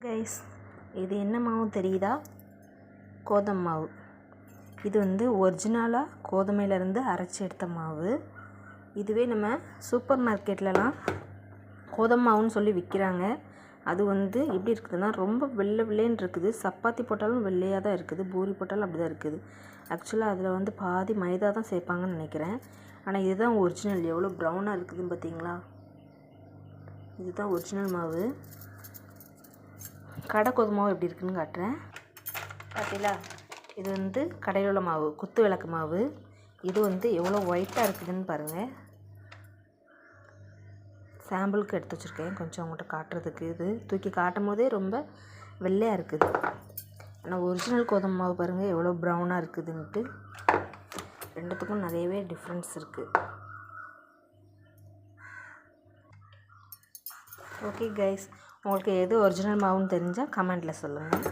Guys, இது என்ன மாவு தெரியுதா? கோதுமை மாவு. இது ஒரிஜினலாக கோதுமையிலேருந்து அரைச்சி எடுத்த மாவு. இதுவே நம்ம சூப்பர் மார்க்கெட்லலாம் கோதுமை மாவுன்னு சொல்லி விற்கிறாங்க. அது எப்படி இருக்குதுன்னா, ரொம்ப வெள்ளை வெள்ளைன்னு இருக்குது. சப்பாத்தி போட்டாலும் வெள்ளையாக தான் இருக்குது, பூரி போட்டாலும் அப்படி தான் இருக்குது. ஆக்சுவலாக அதில் பாதி மைதா தான் சேர்ப்பாங்கன்னு நினைக்கிறேன். ஆனால் இதுதான் ஒரிஜினல். எவ்வளோ ப்ரௌனாக இருக்குதுன்னு பார்த்தீங்களா? இதுதான் ஒரிஜினல் மாவு. கடை கோதுமை மாவு எப்படி இருக்குதுன்னு காட்டுறேன். பார்த்தீங்களா? இது கடையில் உள்ள மாவு, குத்து விளக்கு மாவு. இது எவ்வளோ ஒயிட்டாக இருக்குதுன்னு பாருங்கள். சாம்பிளுக்கு எடுத்து வச்சுருக்கேன், கொஞ்சம் அவங்கள்ட்ட காட்டுறதுக்கு. இது தூக்கி காட்டும் போதே ரொம்ப வெள்ளையாக இருக்குது. ஆனால் ஒரிஜினல் கோதுமை மாவு பாருங்கள் எவ்வளோ ப்ரௌனாக இருக்குதுன்ட்டு. ரெண்டுத்துக்கும் நிறையவே டிஃப்ரென்ஸ் இருக்குது. ஓகே கைஸ், உங்களுக்கு எது ஒரிஜினல் மாவுன்னு தெரிஞ்சால் கமெண்ட்டில் சொல்லுங்கள்.